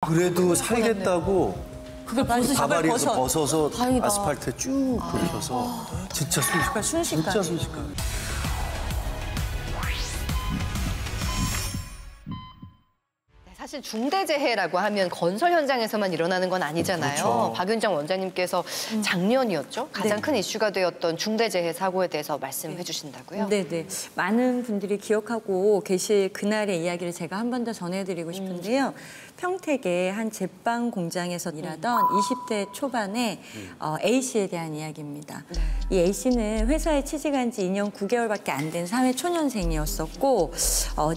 그래도 살겠다고 그걸 바바리에서 벗어서 다행이다. 아스팔트에 쭉 긁혀서 진짜 순식간. 진짜 순식간. 사실 중대재해라고 하면 건설 현장에서만 일어나는 건 아니잖아요. 그렇죠. 박윤정 원장님께서 작년이었죠. 가장 큰 이슈가 되었던 중대재해 사고에 대해서 말씀해 주신다고요? 네네. 많은 분들이 기억하고 계실 그날의 이야기를 제가 한 번 더 전해드리고 싶은데요. 평택의 한 제빵 공장에서 일하던 20대 초반의 A씨에 대한 이야기입니다. 이 A씨는 회사에 취직한 지 2년 9개월밖에 안 된 사회 초년생이었었고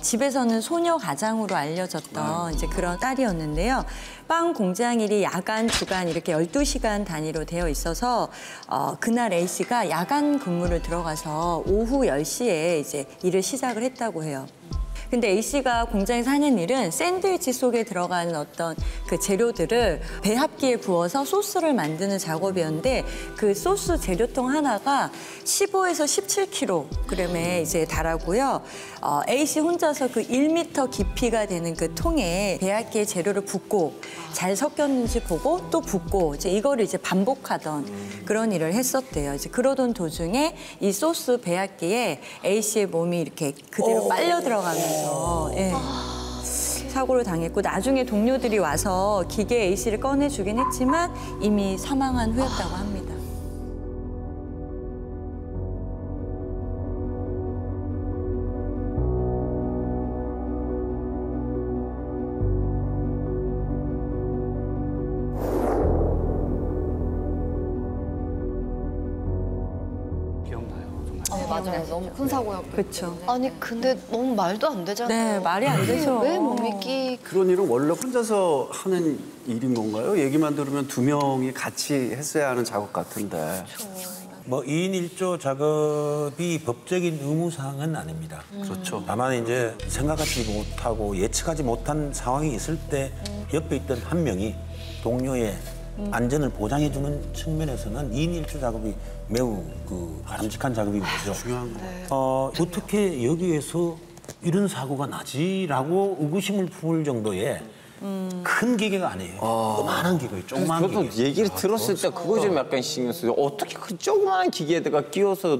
집에서는 소녀 가장으로 알려졌던 이제 그런 딸이었는데요. 빵 공장 일이 야간, 주간 이렇게 12시간 단위로 되어 있어서 그날 A씨가 야간 근무를 들어가서 오후 10시에 이제 일을 시작을 했다고 해요. 근데 A씨가 공장에서 하는 일은 샌드위치 속에 들어가는 어떤 그 재료들을 배합기에 부어서 소스를 만드는 작업이었는데 그 소스 재료통 하나가 15에서 17kg에 이제 달하고요. A씨 혼자서 그 1m 깊이가 되는 그 통에 배합기에 재료를 붓고 잘 섞였는지 보고 또 붓고 이제 이거를 이제 반복하던 그런 일을 했었대요. 이제 그러던 도중에 이 소스 배합기에 A씨의 몸이 이렇게 그대로 빨려 들어가면서 예, 사고를 당했고 나중에 동료들이 와서 기계 A씨를 꺼내주긴 했지만 이미 사망한 후였다고 합니다. 맞아요. 너무 큰 사고였고. 그렇죠. 아니 근데 너무 말도 안 되잖아요. 네, 말이 안 되죠. 왜 몸이 끼? 그런 일은 원래 혼자서 하는 일인 건가요? 얘기만 들으면 두 명이 같이 했어야 하는 작업 같은데. 뭐 2인 1조 작업이 법적인 의무사항은 아닙니다. 그렇죠. 다만 이제 생각하지 못하고 예측하지 못한 상황이 있을 때 옆에 있던 한 명이 동료의 안전을 보장해주는 측면에서는 2인 1조 작업이 매우 바람직한 작업인 거죠. 중요한 거. 어떻게 여기에서 이런 사고가 나지라고 의구심을 품을 정도의 큰 기계가 아니에요. 조그마한 기계예요. 조그마한 저도 기계. 얘기를 들었을 때 그거 좀 약간 신경 쓰여요. 어떻게 그 조그마한 기계에다가 끼워서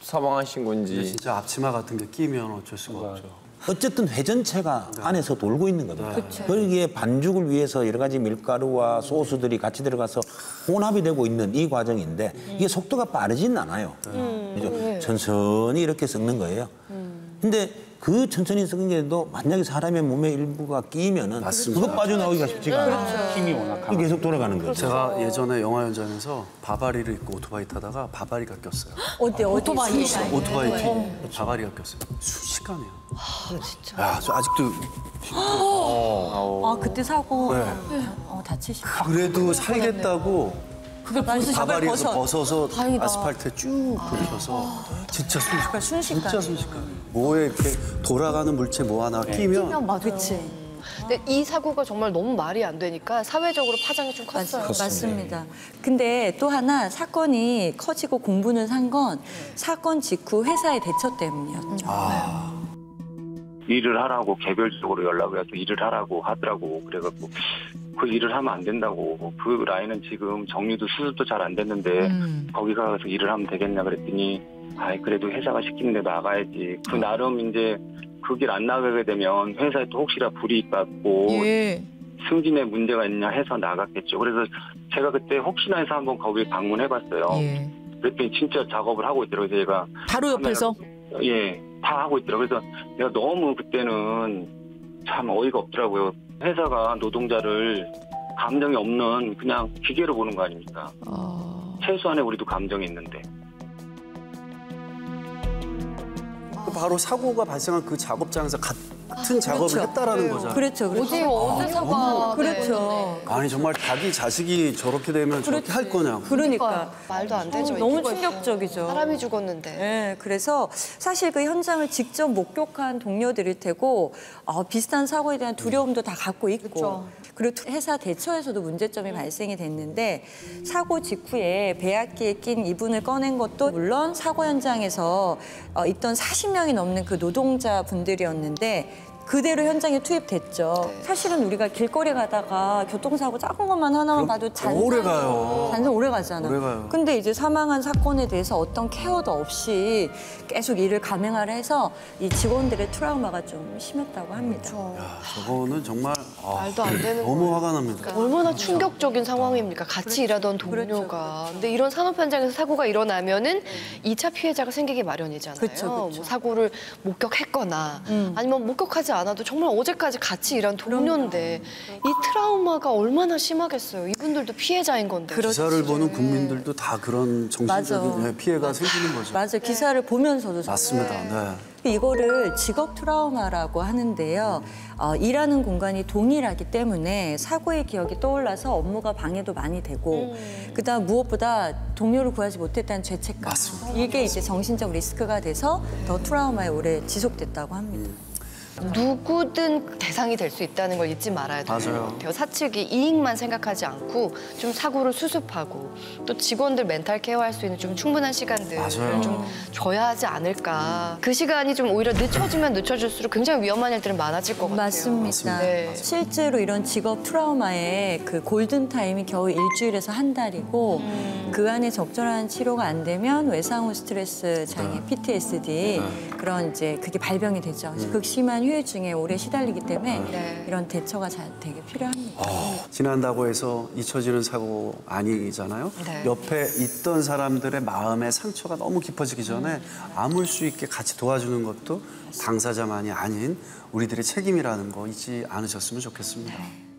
사망하신 건지. 진짜 앞치마 같은 게 끼면 어쩔 수가 없죠. 어쨌든 회전체가 안에서 돌고 있는 겁니다. 거기에 반죽을 위해서 여러 가지 밀가루와 소스들이 같이 들어가서 혼합이 되고 있는 이 과정인데 이게 속도가 빠르진 않아요. 그죠? 천천히 이렇게 섞는 거예요. 근데 그 천천히 섞는 게도 만약에 사람의 몸의 일부가 끼면은 그거 빠져나오기가 쉽지가 않아요. 힘이 워낙 강하죠. 계속 돌아가는 거죠. 제가 예전에 영화 현장에서 바바리를 입고 오토바이 타다가 바바리가 꼈어요. 어때? 오토바이? 오토바이 뒤에 바바리가 꼈어요. 순식간이에요. 진짜. 야, 저 아직도. 아, 그때 사고 다치시고. 그래도 살겠다고 그걸 바바리에서 벗어서 다행이다. 아스팔트에 쭉 긁혀서 진짜 순식간. 순식간. 진짜 순식간. 뭐에 이렇게 돌아가는 물체 뭐 하나 끼면 그치. 근데 이 사고가 정말 너무 말이 안 되니까 사회적으로 파장이 좀 컸어요. 맞습니다. 근데 또 하나 사건이 커지고 공분을 산 건 사건 직후 회사의 대처 때문이었죠. 일을 하라고 개별적으로 연락을 해서 일을 하라고 하더라고. 그래갖고 그 일을 하면 안 된다고. 그 라인은 지금 정리도 수습도 잘 안 됐는데 거기 가서 일을 하면 되겠냐 그랬더니 아이 그래도 회사가 시키는데 나가야지. 그 나름 이제 그 길 안 나가게 되면 회사에 또 혹시나 불이익 받고 승진에 문제가 있냐 해서 나갔겠죠. 그래서 제가 그때 혹시나 해서 한번 거기 방문해봤어요. 그랬더니 진짜 작업을 하고 있더라고요. 제가 바로 옆에서? 다 하고 있더라고요. 그래서 내가 너무 그때는 참 어이가 없더라고요. 회사가 노동자를 감정이 없는 그냥 기계로 보는 거 아닙니까? 최소한의 우리도 감정이 있는데. 바로 사고가 발생한 그 작업장에서 같은 작업을 했다라는 거잖아요. 그렇죠. 어제 사과. 그렇죠. 아니 정말 자기 자식이 저렇게 되면 저렇게 할 거냐고. 그러니까. 말도 안 되죠. 너무 이유가 충격적이죠. 있어요. 사람이 죽었는데. 네, 그래서 사실 그 현장을 직접 목격한 동료들일 테고 비슷한 사고에 대한 두려움도 다 갖고 있고 그리고 회사 대처에서도 문제점이 발생이 됐는데 사고 직후에 배합기에 낀 이분을 꺼낸 것도 물론 사고 현장에서 있던 40명이 넘는 그 노동자분들이었는데 그대로 현장에 투입됐죠. 사실은 우리가 길거리 가다가 교통사고 작은 것만 하나만 봐도 오래 가요. 잔상 오래 가잖아. 오래 가요. 근데 이제 사망한 사건에 대해서 어떤 케어도 없이 계속 일을 감행하려 해서 이 직원들의 트라우마가 좀 심했다고 합니다. 저거는 정말 말도 안 되는 너무 화가 납니다. 얼마나 충격적인 상황입니까? 같이 일하던 동료가. 근데 이런 산업 현장에서 사고가 일어나면은 2차 피해자가 생기기 마련이잖아요. 그쵸. 뭐 사고를 목격했거나 아니면 목격하지 않아도 정말 어제까지 같이 일한 동료인데 이 트라우마가 얼마나 심하겠어요. 이분들도 피해자인 건데. 기사를 보는 국민들도 다 그런 정신적인 맞아. 피해가 생기는 거죠. 맞아, 기사를 보면서도 맞습니다. 네. 이거를 직업 트라우마라고 하는데요. 일하는 공간이 동일하기 때문에 사고의 기억이 떠올라서 업무가 방해도 많이 되고 그다음 무엇보다 동료를 구하지 못했다는 죄책감. 맞습니다. 이게 이제 정신적 리스크가 돼서 더 트라우마에 오래 지속됐다고 합니다. 누구든 대상이 될 수 있다는 걸 잊지 말아야 돼요. 맞아요. 사측이 이익만 생각하지 않고 좀 사고를 수습하고 또 직원들 멘탈 케어할 수 있는 좀 충분한 시간들을 맞아요. 좀 줘야 하지 않을까. 그 시간이 좀 오히려 늦춰지면 늦춰질수록 굉장히 위험한 일들은 많아질 것 같아요. 맞습니다. 네. 실제로 이런 직업 트라우마의 그 골든 타임이 겨우 일주일에서 한 달이고 그 안에 적절한 치료가 안 되면 외상후 스트레스 장애, PTSD 그런 이제 그게 발병이 되죠. 극심한 후유증에 오래 시달리기 때문에 네. 이런 대처가 잘 되게 필요합니다. 지난다고 해서 잊혀지는 사고 아니잖아요. 네. 옆에 있던 사람들의 마음의 상처가 너무 깊어지기 전에 아물 수 있게 같이 도와주는 것도 당사자만이 아닌 우리들의 책임이라는 거 잊지 않으셨으면 좋겠습니다.